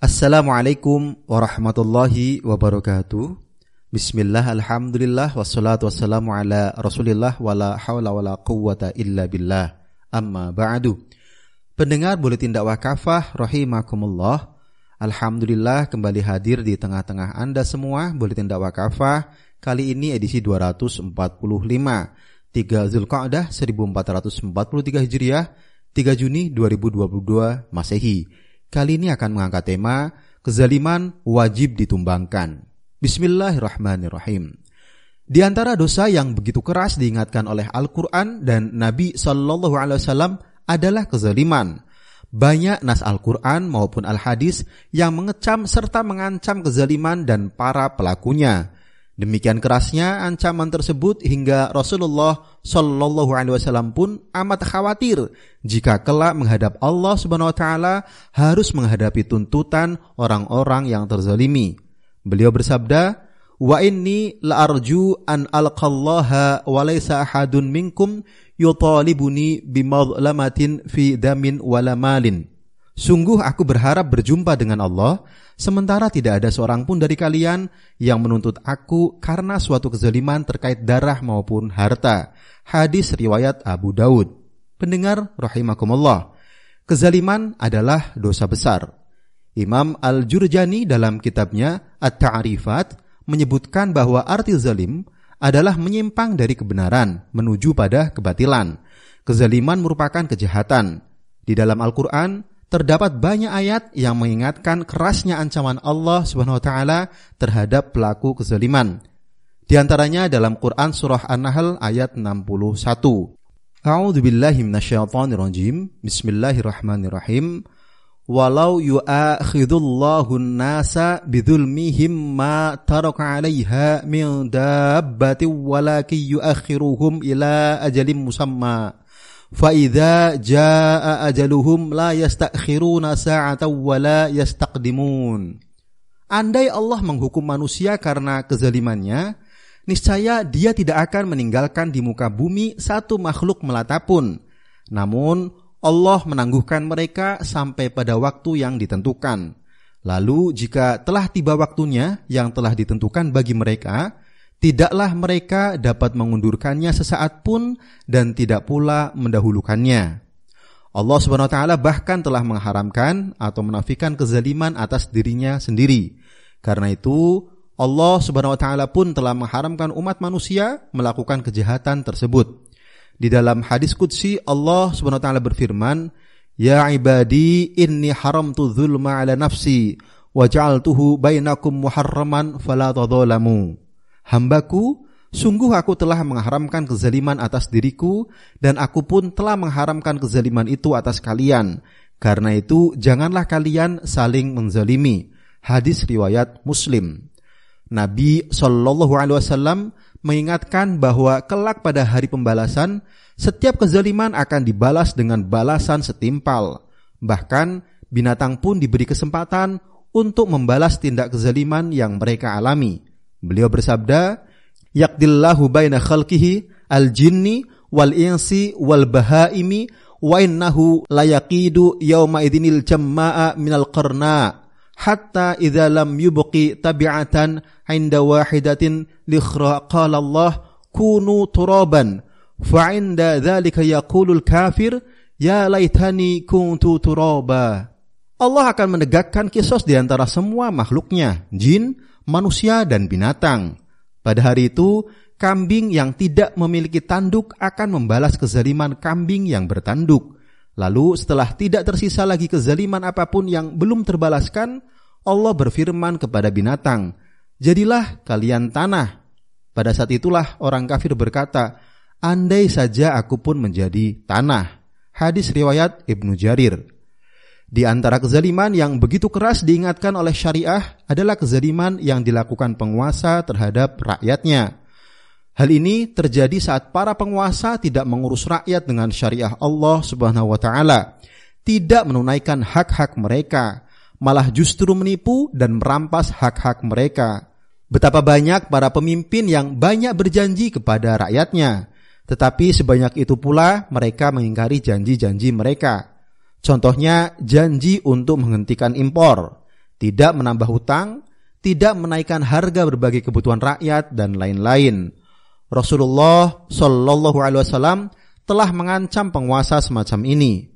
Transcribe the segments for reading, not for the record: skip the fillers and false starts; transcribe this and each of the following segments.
Assalamualaikum warahmatullahi wabarakatuh. Bismillah, alhamdulillah, wassalatu wassalamu ala rasulillah, wala hawla wala quwwata illa billah. Amma ba'du. Pendengar Buletin Dakwah Kafah rahimakumullah. Alhamdulillah kembali hadir di tengah-tengah Anda semua Buletin Dakwah Kafah. Kali ini edisi 245, 3 Zulqa'dah 1443 Hijriah, 3 Juni 2022 Masehi. Kali ini akan mengangkat tema kezaliman wajib ditumbangkan. Bismillahirrahmanirrahim. Di antara dosa yang begitu keras diingatkan oleh Al-Quran dan Nabi SAW adalah kezaliman. Banyak nas Al-Quran maupun Al-Hadis yang mengecam serta mengancam kezaliman dan para pelakunya. Demikian kerasnya ancaman tersebut hingga Rasulullah SAW pun amat khawatir jika kelak menghadap Allah Subhanahu Wa Taala harus menghadapi tuntutan orang-orang yang terzalimi. Beliau bersabda, "Wa inni la'arju an alqallaha wa laysa ahadun minkum yutalibuni bimadlamatin fi damin wala malin." Sungguh aku berharap berjumpa dengan Allah, sementara tidak ada seorang pun dari kalian yang menuntut aku karena suatu kezaliman terkait darah maupun harta. Hadis riwayat Abu Daud. Pendengar rahimakumullah, kezaliman adalah dosa besar. Imam Al-Jurjani dalam kitabnya At-Ta'rifat menyebutkan bahwa arti zalim adalah menyimpang dari kebenaran menuju pada kebatilan. Kezaliman merupakan kejahatan. Di dalam Al-Quran terdapat banyak ayat yang mengingatkan kerasnya ancaman Allah Subhanahu wa taala terhadap pelaku kezaliman. Di antaranya dalam Quran surah An-Nahl ayat 61. A'udzubillahi minasyaitonirrajim. Bismillahirrahmanirrahim. Walau yu'akhidullahu an-nasa bidzulmihim ma taraka 'alaiha min dabbatin walakin yu'akhiruhum ila ajalin musamma. فَإِذَا جَاءَ أَجَلُهُمْ لَا يَسْتَأْخِرُونَ سَاعَةً وَلَا يَسْتَقْدِمُونَ. Andai Allah menghukum manusia karena kezalimannya, niscaya Dia tidak akan meninggalkan di muka bumi satu makhluk melata pun. Namun Allah menangguhkan mereka sampai pada waktu yang ditentukan. Lalu jika telah tiba waktunya yang telah ditentukan bagi mereka, tidaklah mereka dapat mengundurkannya sesaat pun dan tidak pula mendahulukannya. Allah Subhanahu wa taala bahkan telah mengharamkan atau menafikan kezaliman atas dirinya sendiri. Karena itu, Allah Subhanahu wa taala pun telah mengharamkan umat manusia melakukan kejahatan tersebut. Di dalam hadis qudsi Allah Subhanahu wa taala berfirman, "Ya ibadi inni haramtu dzulma 'ala nafsi wa ja'altuhu bainakum muharraman fala tadzalamu." Hambaku, sungguh aku telah mengharamkan kezaliman atas diriku dan aku pun telah mengharamkan kezaliman itu atas kalian. Karena itu janganlah kalian saling menzalimi. Hadis riwayat Muslim. Nabi SAW mengingatkan bahwa kelak pada hari pembalasan, setiap kezaliman akan dibalas dengan balasan setimpal. Bahkan binatang pun diberi kesempatan untuk membalas tindak kezaliman yang mereka alami. Beliau bersabda, "Yaqdillahu baina khalqihi al-jinni wal insi wal bahaimi wa innahu layaqidu yawma idinil jamma'a minal qarna hatta idza lam yubqi tabi'atan 'inda wahidatin likhra qala Allah kunu turaban fa 'inda dzalika yaqulul kafir ya laitani kuntu turaba." Allah akan menegakkan kisos di antara semua makhluknya, jin, manusia dan binatang. Pada hari itu, kambing yang tidak memiliki tanduk akan membalas kezaliman kambing yang bertanduk. Lalu setelah tidak tersisa lagi kezaliman apapun yang belum terbalaskan, Allah berfirman kepada binatang, "Jadilah kalian tanah." Pada saat itulah orang kafir berkata, "Andai saja aku pun menjadi tanah." Hadis riwayat Ibnu Jarir. Di antara kezaliman yang begitu keras diingatkan oleh syariah adalah kezaliman yang dilakukan penguasa terhadap rakyatnya. Hal ini terjadi saat para penguasa tidak mengurus rakyat dengan syariah Allah Subhanahu wa taala, tidak menunaikan hak-hak mereka, malah justru menipu dan merampas hak-hak mereka. Betapa banyak para pemimpin yang banyak berjanji kepada rakyatnya, tetapi sebanyak itu pula mereka mengingkari janji-janji mereka. Contohnya janji untuk menghentikan impor, tidak menambah hutang, tidak menaikkan harga berbagai kebutuhan rakyat, dan lain-lain. Rasulullah Shallallahu Alaihi Wasallam telah mengancam penguasa semacam ini.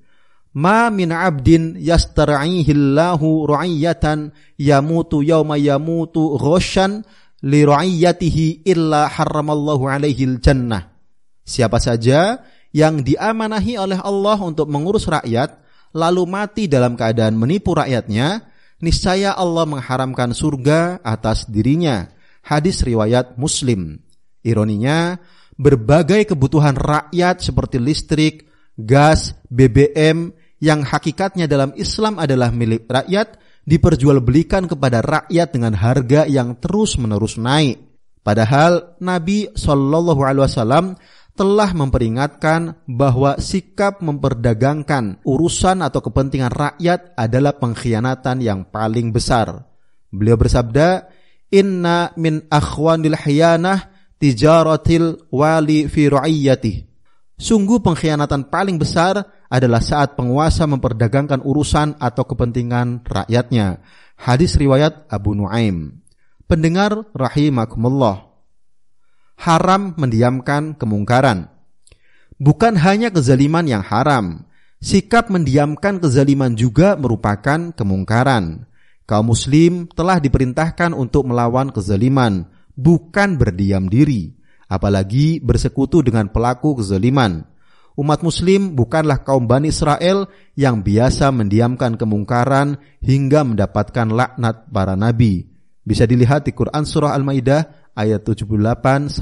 Ma min abdin yastar'ihillahu ra'iyatan yamutu yawma yamutu ghashan li ra'iyatihi illa harramallahu alaihil jannah. Siapa saja yang diamanahi oleh Allah untuk mengurus rakyat lalu mati dalam keadaan menipu rakyatnya, niscaya Allah mengharamkan surga atas dirinya. Hadis riwayat Muslim. Ironinya, berbagai kebutuhan rakyat seperti listrik, gas, BBM yang hakikatnya dalam Islam adalah milik rakyat diperjualbelikan kepada rakyat dengan harga yang terus-menerus naik. Padahal Nabi Shallallahu Alaihi Wasallam telah memperingatkan bahwa sikap memperdagangkan urusan atau kepentingan rakyat adalah pengkhianatan yang paling besar. Beliau bersabda, "Inna min akhwanil hiyanah tijaratil wali fi ru'iyyatih." Sungguh pengkhianatan paling besar adalah saat penguasa memperdagangkan urusan atau kepentingan rakyatnya. Hadis riwayat Abu Nuaim. Pendengar rahimakumullah, haram mendiamkan kemungkaran. Bukan hanya kezaliman yang haram, sikap mendiamkan kezaliman juga merupakan kemungkaran. Kaum muslim telah diperintahkan untuk melawan kezaliman, bukan berdiam diri, apalagi bersekutu dengan pelaku kezaliman. Umat muslim bukanlah kaum Bani Israel yang biasa mendiamkan kemungkaran hingga mendapatkan laknat para nabi. Bisa dilihat di Quran Surah Al-Maidah ayat 78-79.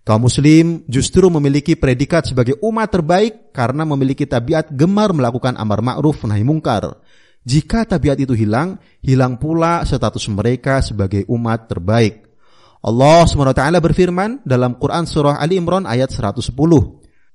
Kaum muslim justru memiliki predikat sebagai umat terbaik karena memiliki tabiat gemar melakukan amar ma'ruf nahi mungkar. Jika tabiat itu hilang, hilang pula status mereka sebagai umat terbaik. Allah SWT berfirman dalam Quran Surah Ali Imran ayat 110.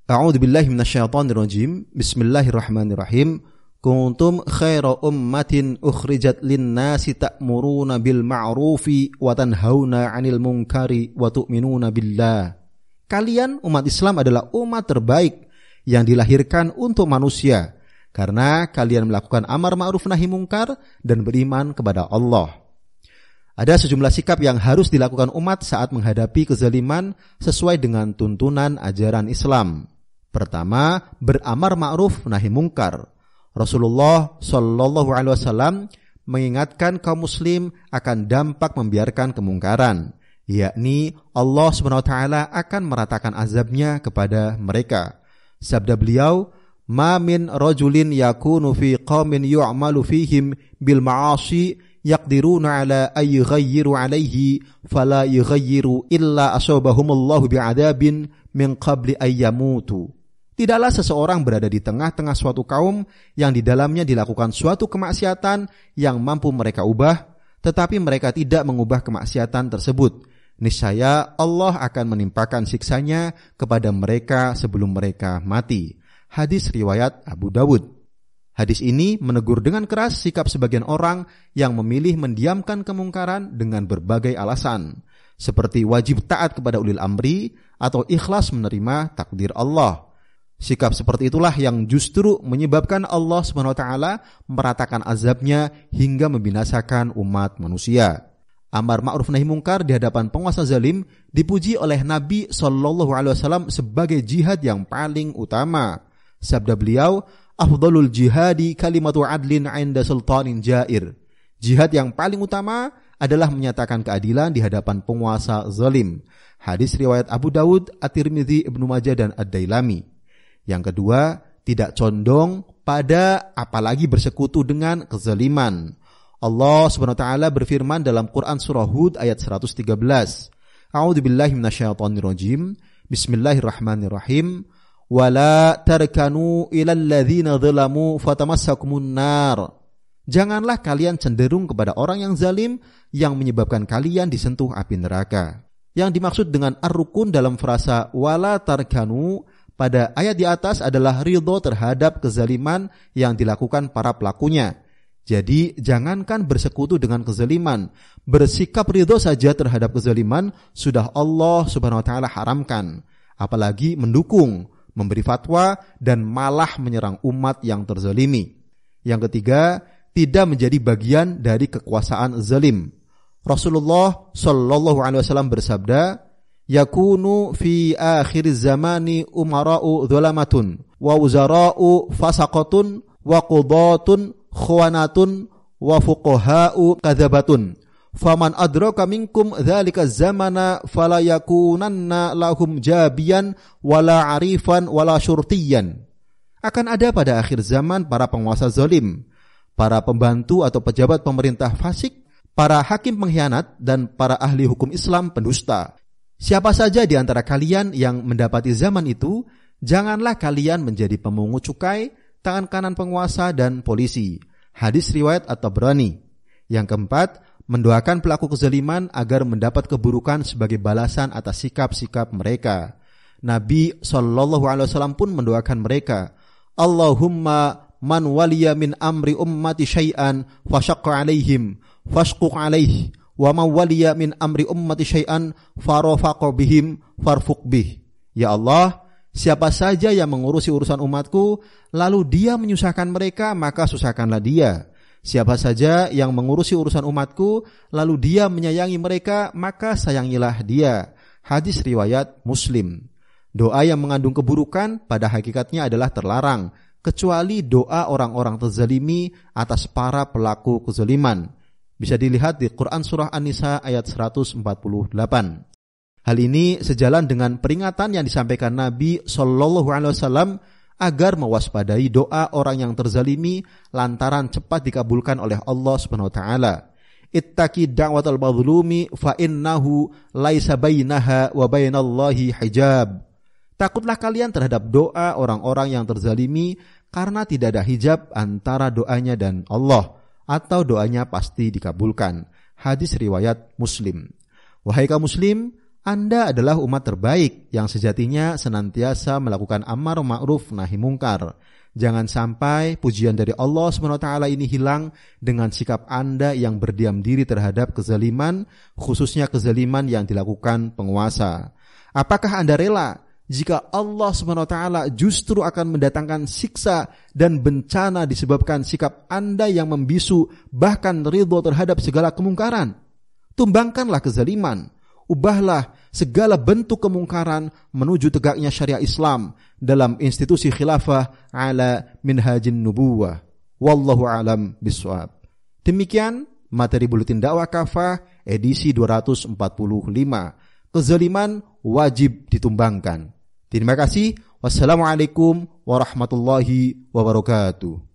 A'udzu billahi minasyaitonir rajim. Bismillahirrahmanirrahim. Kuntum khaira ummatin ukhrijat lin-nasi ta'muruna bil ma'rufi wa tanhauna 'anil munkari wa tu'minuna billah. Kalian umat Islam adalah umat terbaik yang dilahirkan untuk manusia karena kalian melakukan amar ma'ruf nahi mungkar dan beriman kepada Allah. Ada sejumlah sikap yang harus dilakukan umat saat menghadapi kezaliman sesuai dengan tuntunan ajaran Islam. Pertama, beramar ma'ruf nahi mungkar. Rasulullah Shallallahu Alaihi Wasallam mengingatkan kaum muslim akan dampak membiarkan kemungkaran, yakni Allah SWT akan meratakan azabnya kepada mereka. Sabda beliau, "Ma min rajulin yakunu fi qaumin yu'malu fihim bil ma'asi yaqdiruna ala ay yughayyiru alaihi fala yughayyiru illa asabahumullahu bi'adabin min qabli ay yamutu." Tidaklah seseorang berada di tengah-tengah suatu kaum yang di dalamnya dilakukan suatu kemaksiatan yang mampu mereka ubah, tetapi mereka tidak mengubah kemaksiatan tersebut. Niscaya Allah akan menimpakan siksanya kepada mereka sebelum mereka mati. Hadis riwayat Abu Dawud. Hadis ini menegur dengan keras sikap sebagian orang yang memilih mendiamkan kemungkaran dengan berbagai alasan, seperti wajib taat kepada ulil amri atau ikhlas menerima takdir Allah. Sikap seperti itulah yang justru menyebabkan Allah SWT meratakan azabnya hingga membinasakan umat manusia. Amar ma'ruf nahi mungkar di hadapan penguasa zalim dipuji oleh Nabi SAW sebagai jihad yang paling utama. Sabda beliau, "Afdalul jihadi kalimatu adlin 'inda sultanin jair." Jihad yang paling utama adalah menyatakan keadilan di hadapan penguasa zalim. Hadis riwayat Abu Dawud, At-Tirmidzi, Ibnu Majah, dan Ad-Dailami. Yang kedua, tidak condong pada apalagi bersekutu dengan kezaliman. Allah SWT berfirman dalam Quran Surah Hud ayat 113. A'udzu billahi minasyaitonir rajim. Bismillahirrahmanirrahim. Wala tarkanu ilal ladzina dzalamu fatamassakumun nar. Janganlah kalian cenderung kepada orang yang zalim yang menyebabkan kalian disentuh api neraka. Yang dimaksud dengan ar-rukun dalam frasa wala tarkanu pada ayat di atas adalah ridho terhadap kezaliman yang dilakukan para pelakunya. Jadi jangankan bersekutu dengan kezaliman, bersikap ridho saja terhadap kezaliman sudah Allah SWT haramkan. Apalagi mendukung, memberi fatwa, dan malah menyerang umat yang terzalimi. Yang ketiga, tidak menjadi bagian dari kekuasaan zalim. Rasulullah sallallahu alaihi wasallam bersabda, yakunu fi akhir zamani umara'u dhulamatun wa wuzara'u fasaqatun wa qudatun khawanatun wa fuqaha'u kadzabatun faman adraka minkum dzalika zamana fala yakunanna lahum jabiyan wala arifan wala syurtiyan. Akan ada pada akhir zaman para penguasa zalim, para pembantu atau pejabat pemerintah fasik, para hakim pengkhianat, dan para ahli hukum Islam pendusta. Siapa saja di antara kalian yang mendapati zaman itu, janganlah kalian menjadi pemungut cukai, tangan kanan penguasa dan polisi. Hadis riwayat At-Tabrani. Yang keempat, mendoakan pelaku kezaliman agar mendapat keburukan sebagai balasan atas sikap-sikap mereka. Nabi SAW pun mendoakan mereka, Allahumma man waliya min amri ummati syai'an fashaqqa alaihim fashquq alaihi wa man waliya min amri ummati syai'an farafaqa bihim farfuq bih. Ya Allah, siapa saja yang mengurusi urusan umatku lalu dia menyusahkan mereka, maka susahkanlah dia. Siapa saja yang mengurusi urusan umatku lalu dia menyayangi mereka, maka sayangilah dia. Hadis riwayat Muslim. Doa yang mengandung keburukan pada hakikatnya adalah terlarang, kecuali doa orang-orang terzalimi atas para pelaku kezaliman. Bisa dilihat di Quran Surah An-Nisa ayat 148. Hal ini sejalan dengan peringatan yang disampaikan Nabi SAW agar mewaspadai doa orang yang terzalimi lantaran cepat dikabulkan oleh Allah Subhanahu wa taala. Ittaqi da'watal mazlumi fa innahu laisa bainaha wa bainallahi hijab. Takutlah kalian terhadap doa orang-orang yang terzalimi karena tidak ada hijab antara doanya dan Allah, atau doanya pasti dikabulkan. Hadis riwayat Muslim. Wahai kaum muslim, Anda adalah umat terbaik yang sejatinya senantiasa melakukan amar ma'ruf nahi mungkar. Jangan sampai pujian dari Allah SWT ini hilang dengan sikap Anda yang berdiam diri terhadap kezaliman, khususnya kezaliman yang dilakukan penguasa. Apakah Anda rela jika Allah SWT justru akan mendatangkan siksa dan bencana disebabkan sikap Anda yang membisu bahkan ridho terhadap segala kemungkaran? Tumbangkanlah kezaliman, ubahlah segala bentuk kemungkaran menuju tegaknya syariah Islam dalam institusi khilafah ala minhajin nubuwah. Wallahu alam biswab. Demikian materi Buletin Dakwah Kafah edisi 245. Kezaliman wajib ditumbangkan. Terima kasih. Wassalamualaikum warahmatullahi wabarakatuh.